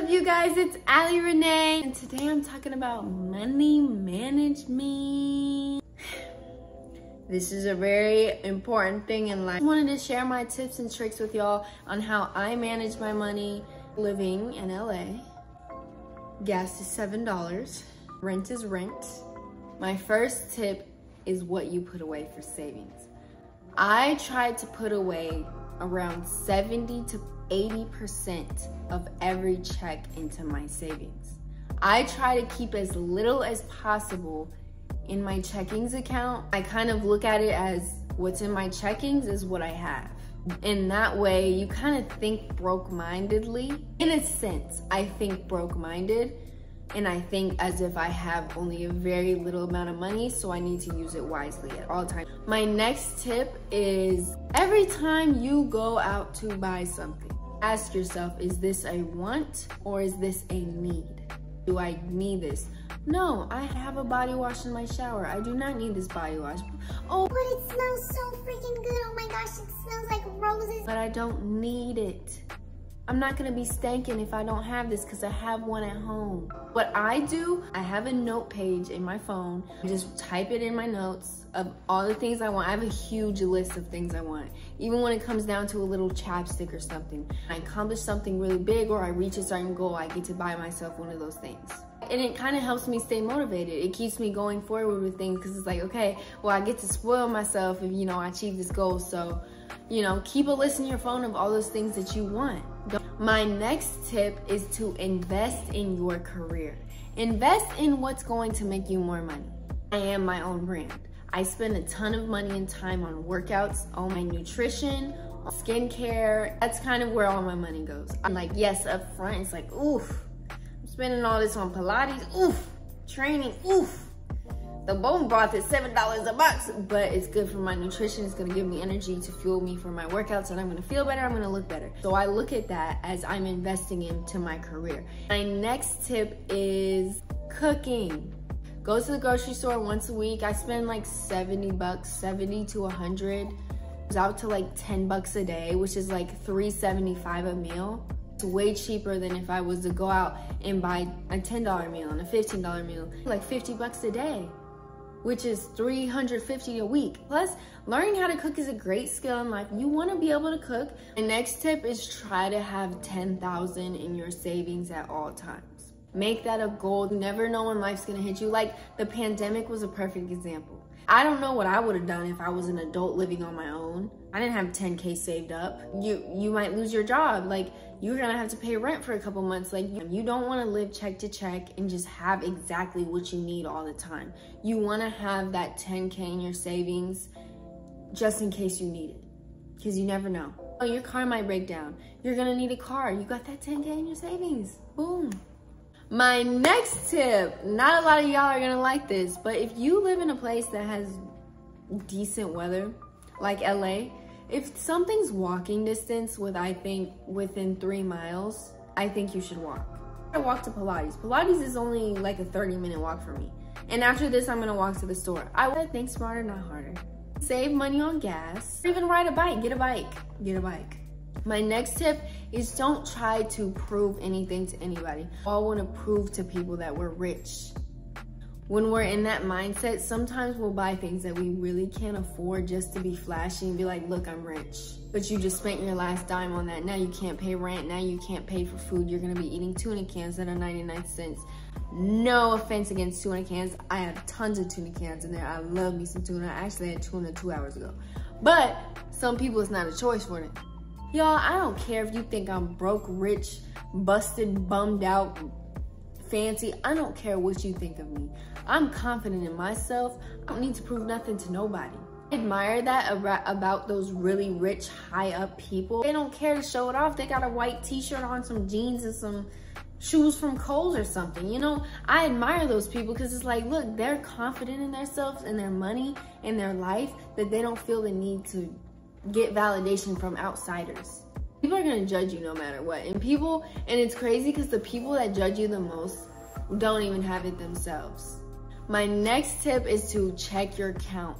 up, you guys? It's Ali Renee, and today I'm talking about money management. This is a very important thing in life. I wanted to share my tips and tricks with y'all on how I manage my money living in LA. Gas is $7. Rent is rent. My first tip is what you put away for savings. I tried to put away around 70 to 80% of every check into my savings. I try to keep as little as possible in my checkings account. I kind of look at it as what's in my checkings is what I have. In that way, you kind of think broke-mindedly. In a sense, I think broke-minded, and I think as if I have only a very little amount of money, so I need to use it wisely at all times. My next tip is every time you go out to buy something, ask yourself, is this a want or is this a need? Do I need this? No, I have a body wash in my shower. I do not need this body wash. Oh, but it smells so freaking good. Oh my gosh, it smells like roses. But I don't need it. I'm not gonna be stanking if I don't have this because I have one at home. What I do, I have a note page in my phone. I just type it in my notes of all the things I want. I have a huge list of things I want. Even when it comes down to a little chapstick or something. I accomplish something really big or I reach a certain goal, I get to buy myself one of those things. And it kind of helps me stay motivated. It keeps me going forward with things because it's like, okay, well, I get to spoil myself if, I achieve this goal. So, keep a list in your phone of all those things that you want. My next tip is to invest in your career. Invest in what's going to make you more money. I am my own brand. I spend a ton of money and time on workouts, on my nutrition, on skincare. That's kind of where all my money goes. I'm like, yes, up front, it's like, oof. I'm spending all this on Pilates, oof. Training, oof. The bone broth is $7 a box, but it's good for my nutrition. It's gonna give me energy to fuel me for my workouts, and I'm gonna feel better, I'm gonna look better. So I look at that as I'm investing into my career. My next tip is cooking. Go to the grocery store once a week. I spend like 70 bucks, 70 to 100. It's out to like 10 bucks a day, which is like $3.75 a meal. It's way cheaper than if I was to go out and buy a $10 meal and a $15 meal, like 50 bucks a day, which is $350 a week. Plus, learning how to cook is a great skill in life. You wanna be able to cook. The next tip is try to have 10,000 in your savings at all times. Make that a goal. You never know when life's gonna hit you. Like the pandemic was a perfect example. I don't know what I would have done if I was an adult living on my own. I didn't have 10K saved up. You might lose your job. Like you're gonna have to pay rent for a couple months. Like you don't wanna live check to check and just have exactly what you need all the time. You wanna have that 10K in your savings just in case you need it, because you never know. Oh, your car might break down. You're gonna need a car. You got that 10K in your savings, boom. My next tip, not a lot of y'all are gonna like this, but if you live in a place that has decent weather, like LA, if something's walking distance I think within 3 miles, I think you should walk. I walk to Pilates. Pilates is only like a 30-minute walk for me. And after this, I'm gonna walk to the store. I would think smarter, not harder. Save money on gas. Or even ride a bike, get a bike, get a bike. My next tip is don't try to prove anything to anybody. All want to prove to people that we're rich. When we're in that mindset, sometimes we'll buy things that we really can't afford just to be flashy and be like, look, I'm rich. But you just spent your last dime on that. Now you can't pay rent. Now you can't pay for food. You're gonna be eating tuna cans that are 99 cents. No offense against tuna cans. I have tons of tuna cans in there. I love me some tuna. I actually had tuna 2 hours ago. But some people, it's not a choice for them. Y'all, I don't care if you think I'm broke, rich, busted, bummed out, fancy. I don't care what you think of me. I'm confident in myself. I don't need to prove nothing to nobody. I admire that about those really rich, high up people. They don't care to show it off. They got a white t-shirt on, some jeans and some shoes from Kohl's or something. I admire those people because it's like, look, they're confident in themselves and their money and their life that they don't feel the need to get validation from outsiders. People are gonna judge you no matter what. And it's crazy because the people that judge you the most don't even have it themselves. My next tip is to check your account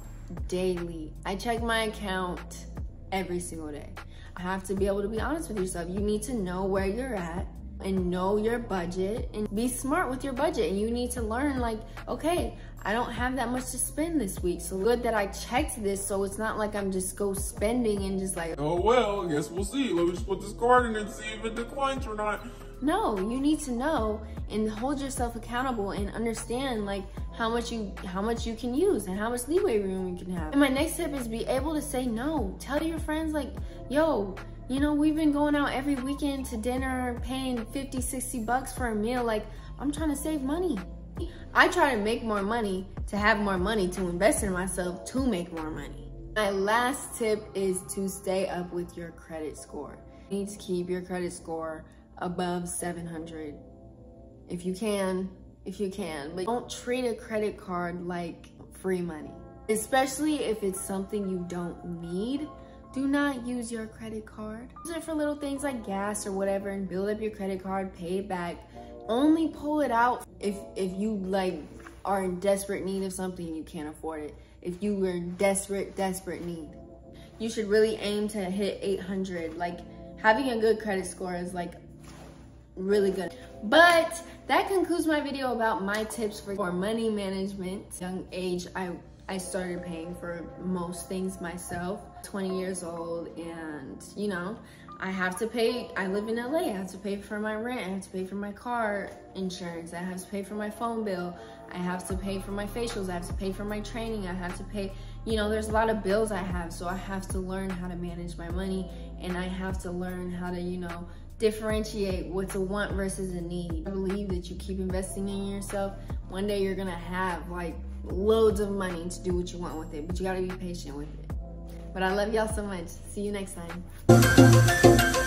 daily. I check my account every single day. I have to be able to be honest with yourself. You need to know where you're at and know your budget and be smart with your budget. And you need to learn, like, okay, I don't have that much to spend this week. So good that I checked this, so it's not like I'm just go spending and just like, oh well, I guess we'll see. Let me just put this card in and see if it declines or not. No, you need to know and hold yourself accountable and understand like how much you can use and how much leeway room you can have. And my next tip is be able to say no. Tell your friends like, yo, you know, we've been going out every weekend to dinner, paying 50, 60 bucks for a meal. Like, I'm trying to save money. I try to make more money, to have more money, to invest in myself, to make more money. My last tip is to stay up with your credit score. You need to keep your credit score above 700. If you can, but don't treat a credit card like free money. Especially if it's something you don't need. Do not use your credit card. Use it for little things like gas or whatever and build up your credit card, pay it back. Only pull it out if you like are in desperate need of something and you can't afford it. If you were in desperate need. You should really aim to hit 800. Like, having a good credit score is like really good. But that concludes my video about my tips for money management. Young age, I started paying for most things myself. 20 years old, and you know, I have to pay. I live in LA. I have to pay for my rent. I have to pay for my car insurance. I have to pay for my phone bill. I have to pay for my facials. I have to pay for my training. I have to pay, you know, there's a lot of bills I have. So I have to learn how to manage my money, and I have to learn how to, you know, differentiate what's a want versus a need. I believe that you keep investing in yourself, one day you're gonna have like loads of money to do what you want with it, but you gotta be patient with it. But I love y'all so much. See you next time.